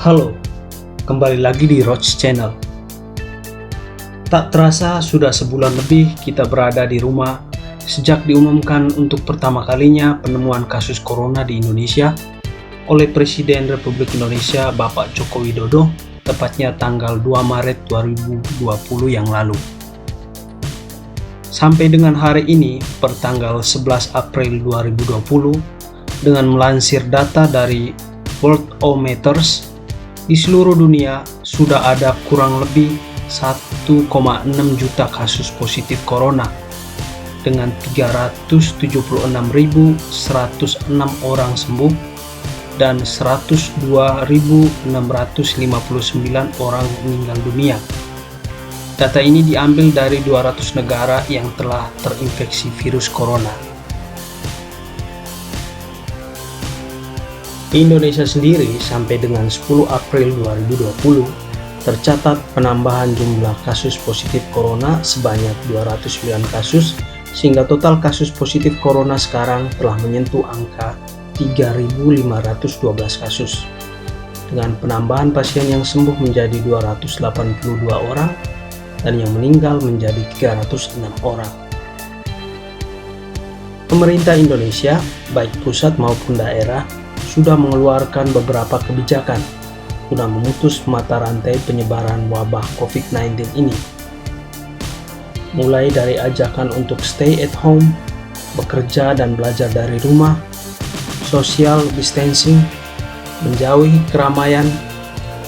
Halo, kembali lagi di Roach Channel. Tak terasa sudah sebulan lebih kita berada di rumah sejak diumumkan untuk pertama kalinya penemuan kasus corona di Indonesia oleh Presiden Republik Indonesia Bapak Joko Widodo, tepatnya tanggal 2 Maret 2020 yang lalu. Sampai dengan hari ini, pertanggal 11 April 2020, dengan melansir data dari Worldometers, di seluruh dunia sudah ada kurang lebih 1,6 juta kasus positif corona dengan 376.106 orang sembuh dan 102.659 orang meninggal dunia. Data ini diambil dari 200 negara yang telah terinfeksi virus corona. Di Indonesia sendiri, sampai dengan 10 April 2020, tercatat penambahan jumlah kasus positif corona sebanyak 209 kasus, sehingga total kasus positif corona sekarang telah menyentuh angka 3.512 kasus. Dengan penambahan pasien yang sembuh menjadi 282 orang, dan yang meninggal menjadi 306 orang. Pemerintah Indonesia, baik pusat maupun daerah, sudah mengeluarkan beberapa kebijakan guna memutus mata rantai penyebaran wabah COVID-19 ini. Mulai dari ajakan untuk stay at home, bekerja dan belajar dari rumah, social distancing, menjauhi keramaian,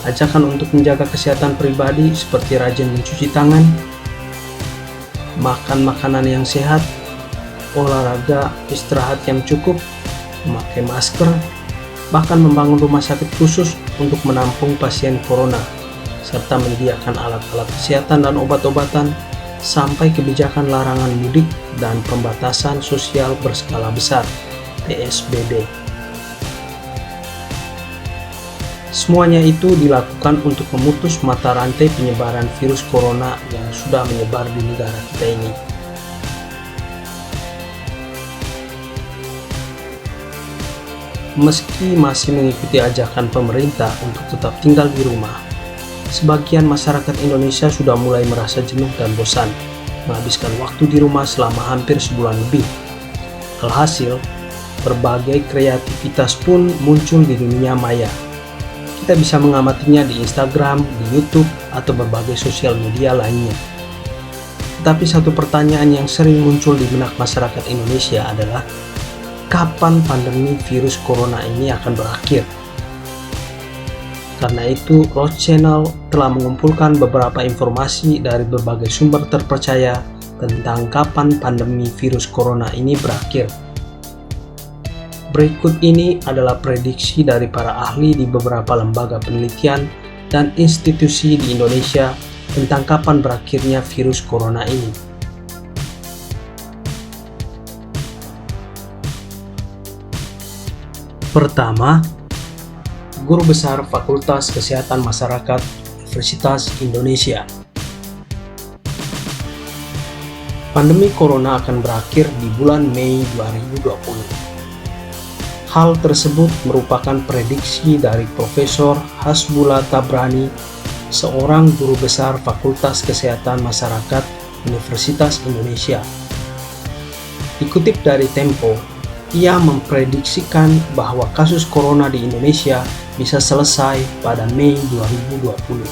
ajakan untuk menjaga kesehatan pribadi seperti rajin mencuci tangan, makan makanan yang sehat, olahraga, istirahat yang cukup, memakai masker, bahkan membangun rumah sakit khusus untuk menampung pasien corona, serta menyediakan alat-alat kesehatan dan obat-obatan, sampai kebijakan larangan mudik dan pembatasan sosial berskala besar (PSBB). Semuanya itu dilakukan untuk memutus mata rantai penyebaran virus corona yang sudah menyebar di negara kita ini. Meski masih mengikuti ajakan pemerintah untuk tetap tinggal di rumah, sebagian masyarakat Indonesia sudah mulai merasa jenuh dan bosan menghabiskan waktu di rumah selama hampir sebulan lebih. Alhasil, berbagai kreativitas pun muncul di dunia maya. Kita bisa mengamatinya di Instagram, di YouTube, atau berbagai sosial media lainnya. Tetapi satu pertanyaan yang sering muncul di benak masyarakat Indonesia adalah, kapan pandemi virus corona ini akan berakhir? Karena itu, Roach Channel telah mengumpulkan beberapa informasi dari berbagai sumber terpercaya tentang kapan pandemi virus corona ini berakhir. Berikut ini adalah prediksi dari para ahli di beberapa lembaga penelitian dan institusi di Indonesia tentang kapan berakhirnya virus corona ini. Pertama, Guru Besar Fakultas Kesehatan Masyarakat Universitas Indonesia. Pandemi corona akan berakhir di bulan Mei 2020. Hal tersebut merupakan prediksi dari Profesor Hasbullah Tabrani, seorang guru besar Fakultas Kesehatan Masyarakat Universitas Indonesia. Dikutip dari Tempo, ia memprediksikan bahwa kasus corona di Indonesia bisa selesai pada Mei 2020.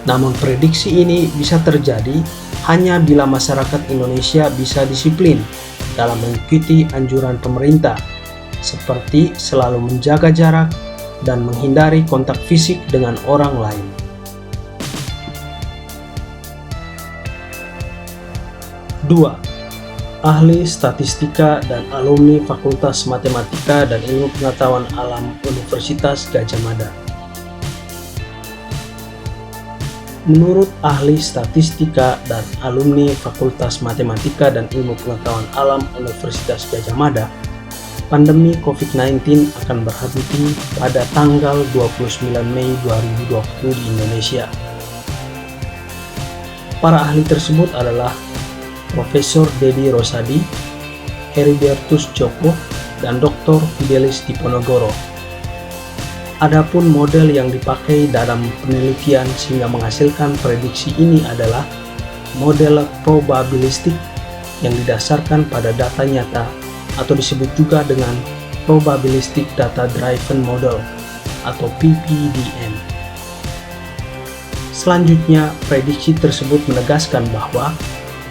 Namun prediksi ini bisa terjadi hanya bila masyarakat Indonesia bisa disiplin dalam mengikuti anjuran pemerintah, seperti selalu menjaga jarak dan menghindari kontak fisik dengan orang lain. Dua, ahli statistika dan alumni Fakultas Matematika dan Ilmu Pengetahuan Alam Universitas Gadjah Mada. Menurut ahli statistika dan alumni Fakultas Matematika dan Ilmu Pengetahuan Alam Universitas Gadjah Mada, pandemi COVID-19 akan berhenti pada tanggal 29 Mei 2020 di Indonesia. Para ahli tersebut adalah Profesor Dedi Rosadi, Heribertus Djoko, dan Dr. Fidelis Diponegoro. Adapun model yang dipakai dalam penelitian sehingga menghasilkan prediksi ini adalah model probabilistik yang didasarkan pada data nyata atau disebut juga dengan Probabilistic Data Driven Model atau PPDM. Selanjutnya, prediksi tersebut menegaskan bahwa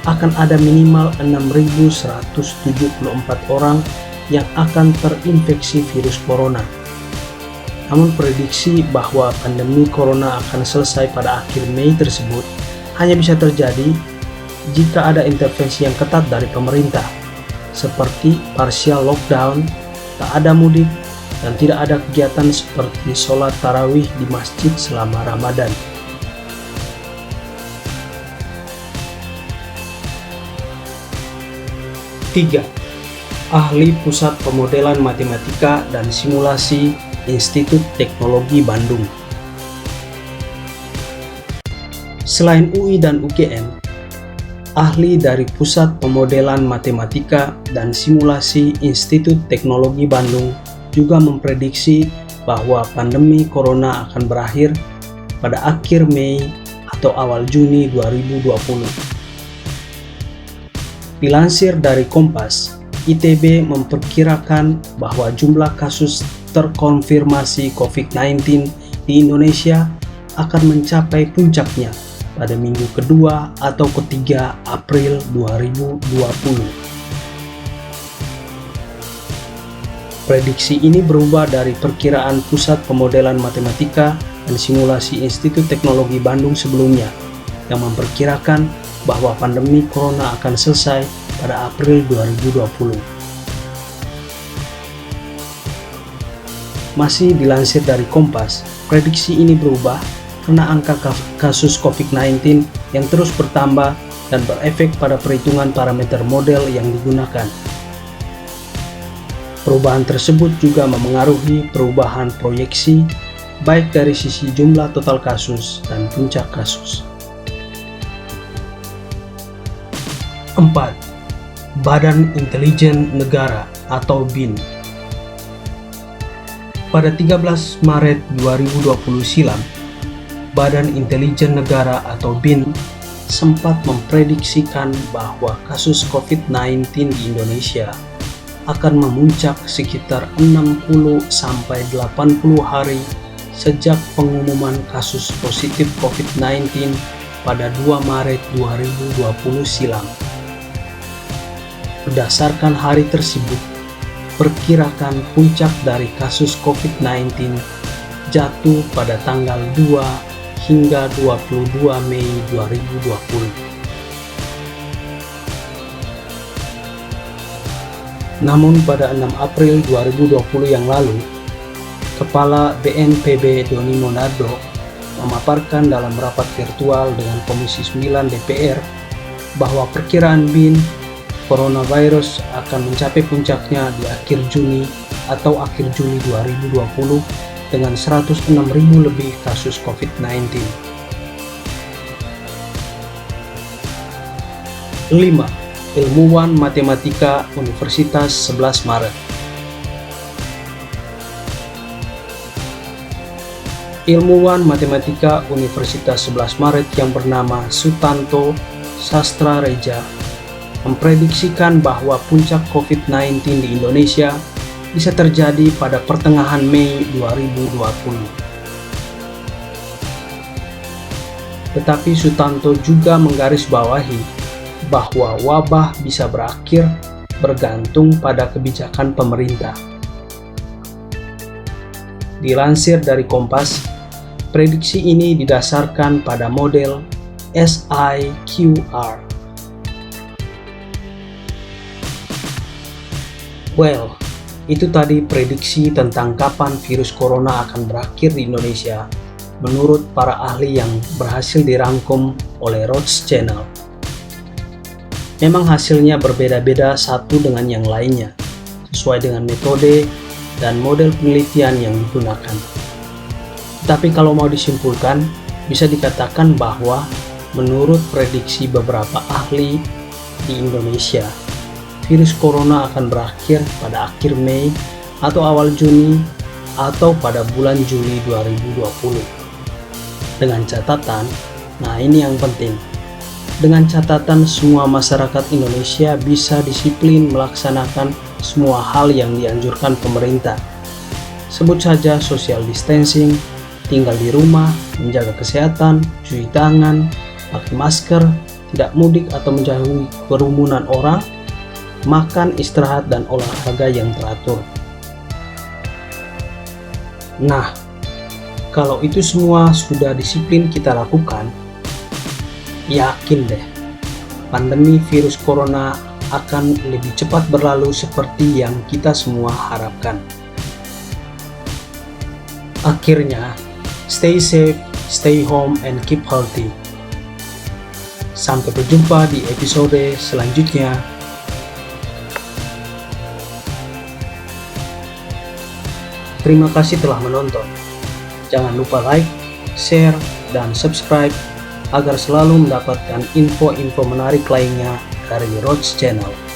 akan ada minimal 6.174 orang yang akan terinfeksi virus corona. Namun prediksi bahwa pandemi corona akan selesai pada akhir Mei tersebut hanya bisa terjadi jika ada intervensi yang ketat dari pemerintah, seperti partial lockdown, tak ada mudik, dan tidak ada kegiatan seperti sholat tarawih di masjid selama Ramadan. Tiga, ahli Pusat Pemodelan Matematika dan Simulasi Institut Teknologi Bandung. Selain UI dan UGM, ahli dari Pusat Pemodelan Matematika dan Simulasi Institut Teknologi Bandung juga memprediksi bahwa pandemi corona akan berakhir pada akhir Mei atau awal Juni 2020. Dilansir dari Kompas, ITB memperkirakan bahwa jumlah kasus terkonfirmasi COVID-19 di Indonesia akan mencapai puncaknya pada minggu kedua atau ketiga April 2020. Prediksi ini berubah dari perkiraan Pusat Pemodelan Matematika dan Simulasi Institut Teknologi Bandung sebelumnya, yang memperkirakan bahwa pandemi corona akan selesai pada April 2020. Masih dilansir dari Kompas, prediksi ini berubah karena angka kasus COVID-19 yang terus bertambah dan berefek pada perhitungan parameter model yang digunakan. Perubahan tersebut juga memengaruhi perubahan proyeksi baik dari sisi jumlah total kasus dan puncak kasus. 4. Badan Intelijen Negara atau BIN. Pada 13 Maret 2020 silam, Badan Intelijen Negara atau BIN sempat memprediksikan bahwa kasus COVID-19 di Indonesia akan memuncak sekitar 60-80 hari sejak pengumuman kasus positif COVID-19 pada 2 Maret 2020 silam. Berdasarkan hari tersebut, perkirakan puncak dari kasus COVID-19 jatuh pada tanggal 2 hingga 22 Mei 2020. Namun pada 6 April 2020 yang lalu, Kepala BNPB Doni Monardo memaparkan dalam rapat virtual dengan Komisi 9 DPR bahwa perkiraan BIN coronavirus akan mencapai puncaknya di akhir Juni atau akhir Juli 2020 dengan 106.000 lebih kasus COVID-19. 5. Ilmuwan Matematika Universitas 11 Maret. Ilmuwan Matematika Universitas 11 Maret yang bernama Sutanto Sastrareja memprediksikan bahwa puncak COVID-19 di Indonesia bisa terjadi pada pertengahan Mei 2020. Tetapi Sutanto juga menggarisbawahi bahwa wabah bisa berakhir bergantung pada kebijakan pemerintah. Dilansir dari Kompas, prediksi ini didasarkan pada model SIQR. Well, itu tadi prediksi tentang kapan virus corona akan berakhir di Indonesia menurut para ahli yang berhasil dirangkum oleh Roach Channel. Memang hasilnya berbeda-beda satu dengan yang lainnya, sesuai dengan metode dan model penelitian yang digunakan. Tapi kalau mau disimpulkan, bisa dikatakan bahwa menurut prediksi beberapa ahli di Indonesia, virus corona akan berakhir pada akhir Mei atau awal Juni atau pada bulan Juli 2020. Dengan catatan, nah ini yang penting, dengan catatan semua masyarakat Indonesia bisa disiplin melaksanakan semua hal yang dianjurkan pemerintah. Sebut saja social distancing, tinggal di rumah, menjaga kesehatan, cuci tangan, pakai masker, tidak mudik atau menjauhi kerumunan orang, makan, istirahat, dan olahraga yang teratur. Nah, kalau itu semua sudah disiplin kita lakukan, yakin deh, pandemi virus corona akan lebih cepat berlalu seperti yang kita semua harapkan. Akhirnya, stay safe, stay home, and keep healthy. Sampai berjumpa di episode selanjutnya. Terima kasih telah menonton. Jangan lupa like, share, dan subscribe agar selalu mendapatkan info-info menarik lainnya dari Roach Channel.